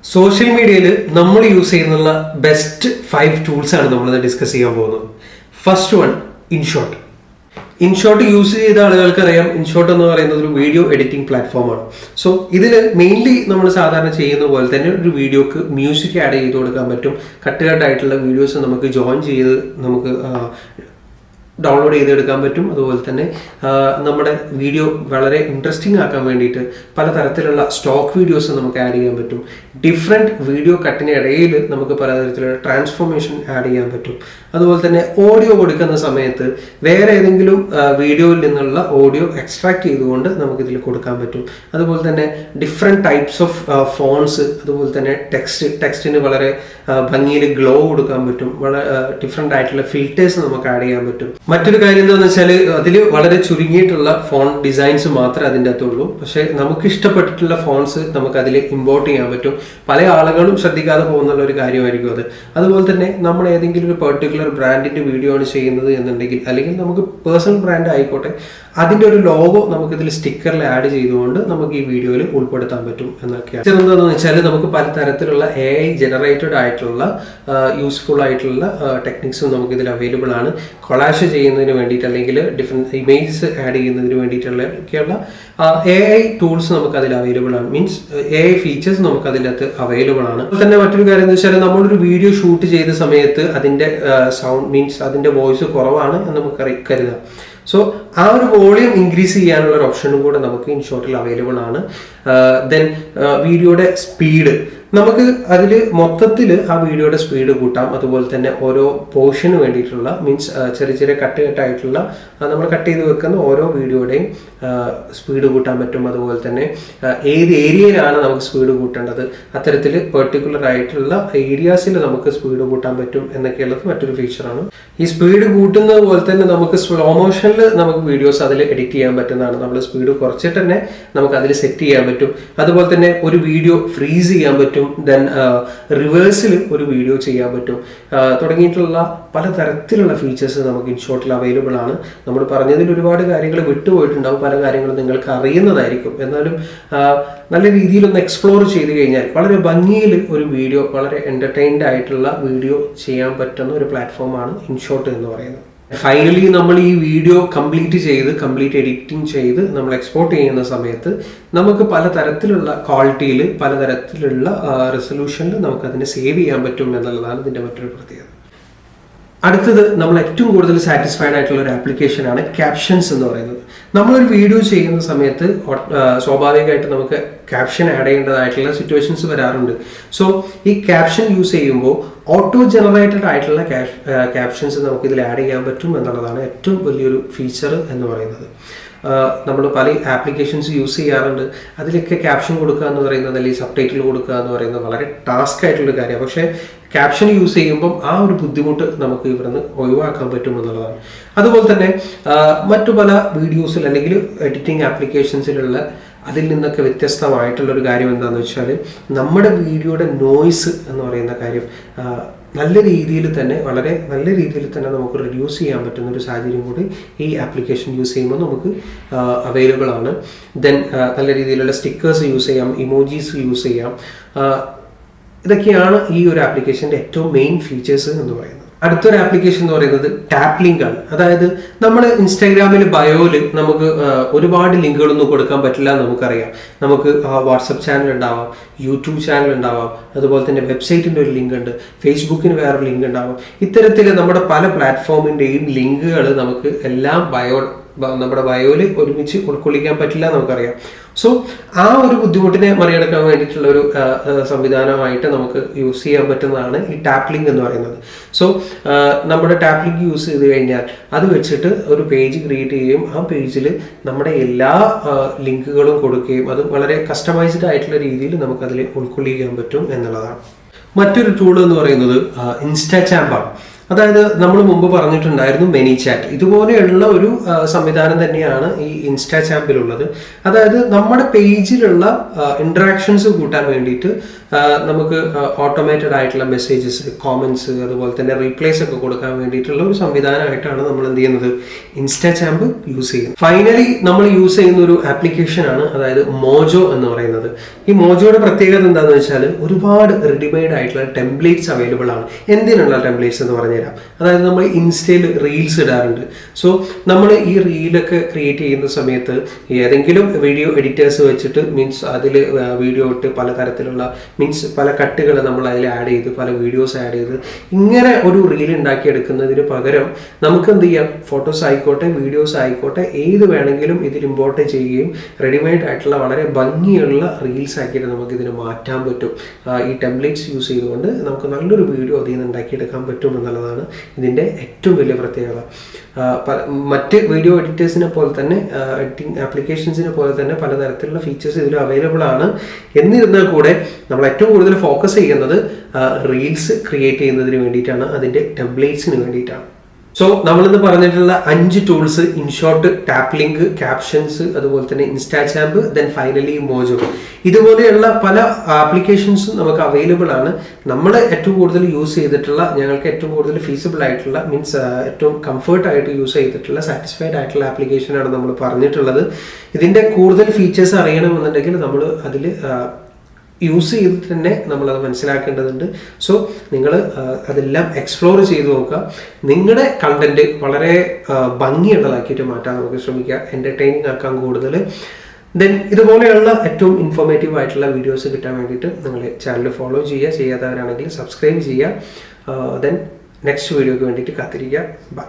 Social മീഡിയയിൽ നമ്മൾ use ചെയ്യുന്ന ബെസ്റ്റ് 5 ടൂൾസ് ആണ് നമ്മൾ ഡിസ്കസ് ചെയ്യാൻ പോകുന്നത്. First one, InShot. InShot use ചെയ്ത ആളുകൾക്ക് അറിയാം, ഇൻഷോട്ട് എന്ന് പറയുന്നത് ഒരു വീഡിയോ എഡിറ്റിംഗ് പ്ലാറ്റ്ഫോമാണ്. സോ ഇതിൽ മെയിൻലി നമ്മൾ സാധാരണ ചെയ്യുന്ന പോലെ തന്നെ ഒരു വീഡിയോക്ക് മ്യൂസിക് ആഡ് ചെയ്ത് കൊടുക്കാൻ പറ്റും. കട്ടായിട്ടുള്ള വീഡിയോസ് നമുക്ക് ജോയിൻ ചെയ്ത് നമുക്ക് ഡൗൺലോഡ് ചെയ്തെടുക്കാൻ പറ്റും. അതുപോലെ തന്നെ നമ്മുടെ വീഡിയോ വളരെ ഇൻട്രസ്റ്റിംഗ് ആക്കാൻ വേണ്ടിയിട്ട് പലതരത്തിലുള്ള സ്റ്റോക്ക് വീഡിയോസ് നമുക്ക് ആഡ് ചെയ്യാൻ പറ്റും. ഡിഫറെൻറ്റ് വീഡിയോ കട്ടിനിടയിൽ നമുക്ക് പലതരത്തിലുള്ള ട്രാൻസ്ഫോർമേഷൻ ആഡ് ചെയ്യാൻ പറ്റും. അതുപോലെ തന്നെ ഓഡിയോ കൊടുക്കുന്ന സമയത്ത് വേറെ ഏതെങ്കിലും വീഡിയോയിൽ നിന്നുള്ള ഓഡിയോ എക്സ്ട്രാക്ട് ചെയ്തുകൊണ്ട് നമുക്കിതിൽ കൊടുക്കാൻ പറ്റും. അതുപോലെ തന്നെ ഡിഫറെൻറ്റ് ടൈപ്സ് ഓഫ് ഫോൺസ്, അതുപോലെ തന്നെ ടെക്സ്റ്റിന് വളരെ ഭംഗിയിൽ ഗ്ലോ കൊടുക്കാൻ പറ്റും. വളരെ ഡിഫറെൻ്റ് ആയിട്ടുള്ള ഫിൽറ്റേഴ്സ് നമുക്ക് ആഡ് ചെയ്യാന്ന് പറ്റും. മറ്റൊരു കാര്യം എന്താണെന്ന് വെച്ചാൽ അതിൽ വളരെ ചുരുങ്ങിയിട്ടുള്ള ഫോൺ ഡിസൈൻസ് മാത്രമേ അതിൻ്റെ അകത്തുള്ളൂ. പക്ഷേ നമുക്ക് ഇഷ്ടപ്പെട്ടിട്ടുള്ള ഫോൺസ് നമുക്ക് അതിൽ ഇമ്പോർട്ട് ചെയ്യാൻ പറ്റും. പല ആളുകളും ശ്രദ്ധിക്കാതെ പോകുന്നുള്ള ഒരു കാര്യമായിരിക്കും അത്. അതുപോലെ തന്നെ നമ്മൾ ഏതെങ്കിലും ഒരു പെർട്ടിക്കുലർ ബ്രാൻഡിന്റെ വീഡിയോ ആണ് ചെയ്യുന്നത് എന്നുണ്ടെങ്കിൽ, അല്ലെങ്കിൽ നമുക്ക് പേഴ്സണൽ ബ്രാൻഡ് ആയിക്കോട്ടെ, അതിന്റെ ഒരു ലോഗോ നമുക്കിതിൽ സ്റ്റിക്കറിൽ ആഡ് ചെയ്തുകൊണ്ട് നമുക്ക് ഈ വീഡിയോയിൽ ഉൾപ്പെടുത്താൻ പറ്റും എന്നൊക്കെയാണ്. എന്താണെന്ന് വെച്ചാൽ നമുക്ക് പലതരത്തിലുള്ള AI ജനറേറ്റഡ് ആയിട്ടുള്ള യൂസ്ഫുൾ ആയിട്ടുള്ള ടെക്നിക്സും നമുക്കിതിൽ അവൈലബിൾ ആണ്. കൊളാഷ് ചെയ്യുന്നതിന് വേണ്ടിയിട്ട്, അല്ലെങ്കിൽ ഡിഫറെൻറ്റ് ഇമേജസ് ആഡ് ചെയ്യുന്നതിന് വേണ്ടിയിട്ടുള്ള ഒക്കെയുള്ള AI ടൂൾസ് നമുക്ക് അതിൽ അവൈലബിൾ ആണ്. മീൻസ് AI ഫീച്ചേഴ്സ് നമുക്ക് അതിനകത്ത് അവൈലബിൾ ആണ്. അതുപോലെ തന്നെ മറ്റൊരു കാര്യം എന്ന് വെച്ചാൽ നമ്മളൊരു വീഡിയോ ഷൂട്ട് ചെയ്ത സമയത്ത് അതിന്റെ സൗണ്ട് മീൻസ് അതിന്റെ വോയിസ് കുറവാണ് എന്ന് നമുക്ക് കരുതാം. സോ ആ ഒരു വോളിയം ഇൻക്രീസ് ചെയ്യാനുള്ള ഒരു ഓപ്ഷനും കൂടെ നമുക്ക് ഇൻഷോട്ടിൽ അവൈലബിൾ ആണ്. ദെൻ വീഡിയോയുടെ സ്പീഡ്, നമുക്ക് അതിൽ മൊത്തത്തിൽ ആ വീഡിയോയുടെ സ്പീഡ് കൂട്ടാം. അതുപോലെ തന്നെ ഓരോ പോർഷന് വേണ്ടിയിട്ടുള്ള മീൻസ് ചെറിയ ചെറിയ കട്ടായിട്ടുള്ള നമ്മൾ കട്ട് ചെയ്ത് വെക്കുന്ന ഓരോ വീഡിയോയുടെയും സ്പീഡ് കൂട്ടാൻ പറ്റും. അതുപോലെ തന്നെ ഏത് ഏരിയയിലാണ് നമുക്ക് സ്പീഡ് കൂട്ടേണ്ടത്, അത്തരത്തിൽ പെർട്ടിക്കുലർ ആയിട്ടുള്ള ഏരിയാസിൽ നമുക്ക് സ്പീഡ് കൂട്ടാൻ പറ്റും എന്നൊക്കെയുള്ളത് മറ്റൊരു ഫീച്ചറാണ്. ഈ സ്പീഡ് കൂട്ടുന്നത് പോലെ തന്നെ നമുക്ക് സ്ലോ മോഷനിൽ നമുക്ക് വീഡിയോസ് അതിൽ എഡിറ്റ് ചെയ്യാൻ പറ്റുന്നതാണ്. നമ്മൾ സ്പീഡ് കുറച്ചിട്ട് തന്നെ നമുക്ക് അതിൽ സെറ്റ് ചെയ്യാൻ പറ്റും. അതുപോലെ തന്നെ ഒരു വീഡിയോ ഫ്രീസ് ചെയ്യാൻ പറ്റും. ദെൻ റിവേഴ്സിൽ ഒരു വീഡിയോ ചെയ്യാൻ പറ്റും. തുടങ്ങിയിട്ടുള്ള പലതരത്തിലുള്ള ഫീച്ചേഴ്സ് നമുക്ക് ഇൻഷോട്ടിൽ അവൈലബിൾ ആണ്. നമ്മൾ പറഞ്ഞതിൽ ഒരുപാട് കാര്യങ്ങൾ വിട്ടുപോയിട്ടുണ്ടാവും, പല കാര്യങ്ങളും നിങ്ങൾക്ക് അറിയുന്നതായിരിക്കും. എന്നാലും നല്ല രീതിയിലൊന്ന് എക്സ്പ്ലോർ ചെയ്ത് കഴിഞ്ഞാൽ വളരെ ഭംഗിയിൽ ഒരു വീഡിയോ, വളരെ എൻ്റർടൈൻഡ് ആയിട്ടുള്ള വീഡിയോ ചെയ്യാൻ പറ്റുന്ന ഒരു പ്ലാറ്റ്ഫോമാണ് ഇൻഷോട്ട് എന്ന് പറയുന്നത്. ഫൈനലി നമ്മൾ ഈ വീഡിയോ കംപ്ലീറ്റ് എഡിറ്റിംഗ് ചെയ്ത് നമ്മൾ എക്സ്പോർട്ട് ചെയ്യുന്ന സമയത്ത് നമുക്ക് പലതരത്തിലുള്ള ക്വാളിറ്റിയിൽ, പലതരത്തിലുള്ള റെസൊല്യൂഷനിൽ നമുക്ക് അതിനെ സേവ് ചെയ്യാൻ പറ്റും എന്നുള്ളതാണ് ഇതിൻ്റെ മറ്റൊരു പ്രത്യേകത. അടുത്തത് നമ്മൾ ഏറ്റവും കൂടുതൽ സാറ്റിസ്ഫൈഡ് ആയിട്ടുള്ള ഒരു ആപ്ലിക്കേഷനാണ് ക്യാപ്ഷൻസ് എന്ന് പറയുന്നത്. നമ്മളൊരു വീഡിയോ ചെയ്യുന്ന സമയത്ത് സ്വാഭാവികമായിട്ട് നമുക്ക് ക്യാപ്ഷൻ ആഡ് ചെയ്യേണ്ടതായിട്ടുള്ള സിറ്റുവേഷൻസ് വരാറുണ്ട്. സോ ഈ ക്യാപ്ഷൻ യൂസ് ചെയ്യുമ്പോൾ ഓട്ടോ ജനറേറ്റഡ് ആയിട്ടുള്ള ക്യാപ്ഷൻസ് നമുക്ക് ഇതിൽ ആഡ് ചെയ്യാൻ പറ്റും എന്നുള്ളതാണ് ഏറ്റവും വലിയൊരു ഫീച്ചർ എന്ന് പറയുന്നത്. നമ്മൾ പല ആപ്ലിക്കേഷൻസ് യൂസ് ചെയ്യാറുണ്ട്. അതിലൊക്കെ ക്യാപ്ഷൻ കൊടുക്കുക എന്ന് പറയുന്നത്, അല്ലെങ്കിൽ സബ് ടൈറ്റിൽ കൊടുക്കുക എന്ന് പറയുന്നത് വളരെ ടാസ്ക് ആയിട്ടുള്ള കാര്യമാണ്. പക്ഷേ ക്യാപ്ഷൻ യൂസ് ചെയ്യുമ്പം ആ ഒരു ബുദ്ധിമുട്ട് നമുക്ക് ഇവിടുന്ന് ഒഴിവാക്കാൻ പറ്റും എന്നുള്ളതാണ്. അതുപോലെ തന്നെ മറ്റു പല വീഡിയോസിൽ അല്ലെങ്കിൽ എഡിറ്റിംഗ് ആപ്ലിക്കേഷൻസിലുള്ള അതിൽ നിന്നൊക്കെ വ്യത്യസ്തമായിട്ടുള്ളൊരു കാര്യം എന്താണെന്ന് വെച്ചാൽ നമ്മുടെ വീഡിയോയുടെ നോയ്സ് എന്ന് പറയുന്ന കാര്യം നല്ല രീതിയിൽ തന്നെ, വളരെ നല്ല രീതിയിൽ തന്നെ നമുക്ക് റിഡ്യൂസ് ചെയ്യാൻ പറ്റുന്ന ഒരു സാഹചര്യം കൂടി ഈ ആപ്ലിക്കേഷൻ യൂസ് ചെയ്യുമ്പോൾ നമുക്ക് അവൈലബിൾ ആണ്. ദെൻ നല്ല രീതിയിലുള്ള സ്റ്റിക്കേഴ്സ് യൂസ് ചെയ്യാം, ഇമോജീസ് യൂസ് ചെയ്യാം. ഇതൊക്കെയാണ് ഈ ഒരു ആപ്ലിക്കേഷൻ്റെ ഏറ്റവും മെയിൻ ഫീച്ചേഴ്സ് എന്ന് പറയുന്നത്. അടുത്തൊരു ആപ്ലിക്കേഷൻ എന്ന് പറയുന്നത് ടാപ്പ് ലിങ്ക് ആണ്. അതായത് നമ്മൾ ഇൻസ്റ്റാഗ്രാമിൽ ബയോയിൽ നമുക്ക് ഒരുപാട് ലിങ്കുകളൊന്നും കൊടുക്കാൻ പറ്റില്ല എന്ന് നമുക്കറിയാം. നമുക്ക് വാട്സപ്പ് ചാനൽ ഉണ്ടാവാം, യൂട്യൂബ് ചാനൽ ഉണ്ടാവാം, അതുപോലെ തന്നെ വെബ്സൈറ്റിൻ്റെ ഒരു ലിങ്ക് ഉണ്ട്, ഫേസ്ബുക്കിന് വേറൊരു ലിങ്ക് ഉണ്ടാവാം. ഇത്തരത്തിൽ നമ്മുടെ പല പ്ലാറ്റ്ഫോമിൻ്റെയും ലിങ്കുകൾ നമുക്ക് എല്ലാം നമ്മുടെ ബയോയിൽ ഒരുമിച്ച് ഉൾക്കൊള്ളിക്കാൻ പറ്റില്ല നമുക്കറിയാം. സോ ആ ഒരു ബുദ്ധിമുട്ടിനെ മറികടക്കാൻ വേണ്ടിയിട്ടുള്ള ഒരു സംവിധാനമായിട്ട് നമുക്ക് യൂസ് ചെയ്യാൻ പറ്റുന്നതാണ് ഈ ടാപ്പ് ലിങ്ക് എന്ന് പറയുന്നത്. സോ നമ്മുടെ ടാപ്പ് ലിങ്ക് യൂസ് ചെയ്ത് കഴിഞ്ഞാൽ അത് വെച്ചിട്ട് ഒരു പേജ് ക്രിയേറ്റ് ചെയ്യുകയും ആ പേജിൽ നമ്മുടെ എല്ലാ ലിങ്കുകളും കൊടുക്കുകയും അത് വളരെ കസ്റ്റമൈസ്ഡ് ആയിട്ടുള്ള രീതിയിൽ നമുക്കതിൽ ഉൾക്കൊള്ളിക്കാൻ പറ്റും എന്നുള്ളതാണ്. മറ്റൊരു ടൂൾ എന്ന് പറയുന്നത് ഇൻസ്റ്റാചാമ്പാണ്. അതായത് നമ്മൾ മുമ്പ് പറഞ്ഞിട്ടുണ്ടായിരുന്നു മെനിചാറ്റ്. ഇതുപോലെയുള്ള ഒരു സംവിധാനം തന്നെയാണ് ഈ ഇൻസ്റ്റാചാമ്പിലുള്ളത്. അതായത് നമ്മുടെ പേജിലുള്ള ഇന്ററാക്ഷൻസ് കൂട്ടാൻ വേണ്ടിയിട്ട് നമുക്ക് ഓട്ടോമേറ്റഡ് ആയിട്ടുള്ള മെസ്സേജസ്, കോമൻസ്, അതുപോലെ തന്നെ റീപ്ലേസ് ഒക്കെ കൊടുക്കാൻ വേണ്ടിയിട്ടുള്ള ഒരു സംവിധാനമായിട്ടാണ് നമ്മൾ എന്ത് ചെയ്യുന്നത്, ഇൻസ്റ്റാചാമ്പ് യൂസ് ചെയ്യുന്നത്. ഫൈനലി നമ്മൾ യൂസ് ചെയ്യുന്ന ഒരു ആപ്ലിക്കേഷൻ ആണ്, അതായത് മോജോ എന്ന് പറയുന്നത്. ഈ മോജോയുടെ പ്രത്യേകത എന്താണെന്ന് വെച്ചാൽ ഒരുപാട് റെഡിമെയ്ഡ് ആയിട്ടുള്ള ടെംപ്ലേറ്റ്സ് അവൈലബിൾ ആണ്. എന്തിനുള്ള ടെംപ്ലേറ്റ്സ് എന്ന് പറഞ്ഞുതരാം. അതായത് നമ്മൾ ഇൻസ്റ്റയിൽ റീൽസ് ഇടാറുണ്ട്. സോ നമ്മൾ ഈ റീലൊക്കെ ക്രിയേറ്റ് ചെയ്യുന്ന സമയത്ത് ഏതെങ്കിലും വീഡിയോ എഡിറ്റേഴ്സ് വെച്ചിട്ട് മീൻസ് അതിൽ വീഡിയോ ഇട്ട് പലതരത്തിലുള്ള മീൻസ് പല കട്ടുകൾ നമ്മൾ അതിൽ ആഡ് ചെയ്ത് പല വീഡിയോസ് ആഡ് ചെയ്ത് ഇങ്ങനെ ഒരു റീൽ ഉണ്ടാക്കിയെടുക്കുന്നതിന് പകരം നമുക്ക് എന്ത് ചെയ്യാം, ഫോട്ടോസ് ആയിക്കോട്ടെ വീഡിയോസ് ആയിക്കോട്ടെ ഏത് വേണമെങ്കിലും ഇതിൽ ഇമ്പോർട്ട് ചെയ്യുകയും റെഡിമെയ്ഡ് ആയിട്ടുള്ള വളരെ ഭംഗിയുള്ള റീൽസ് ആക്കിയിട്ട് നമുക്ക് ഇതിന് മാറ്റാൻ പറ്റും. ഈ ടെംപ്ലേറ്റ്സ് യൂസ് ചെയ്തുകൊണ്ട് നമുക്ക് നല്ലൊരു വീഡിയോ അതിൽ നിന്ന് ഉണ്ടാക്കിയെടുക്കാൻ പറ്റും എന്നുള്ളതാണ് ഇതിൻ്റെ ഏറ്റവും വലിയ പ്രത്യേകത. മറ്റ് വീഡിയോ എഡിറ്റേഴ്സിനെ പോലെ തന്നെ എഡിറ്റിംഗ് ആപ്ലിക്കേഷൻസിനെ പോലെ തന്നെ പലതരത്തിലുള്ള ഫീച്ചേഴ്സ് ഇതിൽ അവൈലബിൾ ആണ്. എന്നിരുന്നാൽ കൂടെ നമ്മൾ ഏറ്റവും കൂടുതൽ ഫോക്കസ് ചെയ്യുന്നത് റീൽസ് ക്രിയേറ്റ് ചെയ്യുന്നതിന് വേണ്ടിയിട്ടാണ്, അതിൻ്റെ ടെംപ്ലേറ്റ്സിന് വേണ്ടിയിട്ടാണ്. സോ നമ്മളിന്ന് പറഞ്ഞിട്ടുള്ള 5 tools InShot, tap link, captions, അതുപോലെ തന്നെ ഇൻസ്റ്റാചാമ്പ്, ദെൻ ഫൈനലി മോജോ, ഇതുപോലെയുള്ള പല ആപ്ലിക്കേഷൻസും നമുക്ക് അവൈലബിൾ ആണ്. നമ്മൾ ഏറ്റവും കൂടുതൽ യൂസ് ചെയ്തിട്ടുള്ള, ഞങ്ങൾക്ക് ഏറ്റവും കൂടുതൽ ഫീസിബിൾ ആയിട്ടുള്ള മീൻസ് ഏറ്റവും കംഫർട്ടായിട്ട് യൂസ് ചെയ്തിട്ടുള്ള സാറ്റിസ്ഫൈഡ് ആയിട്ടുള്ള ആപ്ലിക്കേഷനാണ് നമ്മൾ പറഞ്ഞിട്ടുള്ളത്. ഇതിൻ്റെ കൂടുതൽ ഫീച്ചേഴ്സ് അറിയണമെന്നുണ്ടെങ്കിൽ നമ്മൾ അതിൽ യൂസ് ചെയ്തിട്ട് തന്നെ നമ്മളത് മനസ്സിലാക്കേണ്ടതുണ്ട്. സോ നിങ്ങൾ അതെല്ലാം എക്സ്പ്ലോർ ചെയ്ത് നോക്കുക. നിങ്ങളുടെ കണ്ടന്റ് വളരെ ഭംഗിയുള്ളതാക്കിയിട്ട് മാറ്റാൻ നമുക്ക് ശ്രമിക്കുക, എൻ്റർടൈനിങ് ആക്കാൻ കൂടുതൽ. ദെൻ ഇതുപോലെയുള്ള ഏറ്റവും ഇൻഫോർമേറ്റീവ് ആയിട്ടുള്ള വീഡിയോസ് കിട്ടാൻ വേണ്ടിയിട്ട് നിങ്ങൾ ചാനൽ ഫോളോ ചെയ്യുക, ചെയ്യാത്തവരാണെങ്കിൽ സബ്സ്ക്രൈബ് ചെയ്യുക. ദെൻ നെക്സ്റ്റ് വീഡിയോയ്ക്ക് വേണ്ടിയിട്ട് കാത്തിരിക്കുക. ബൈ.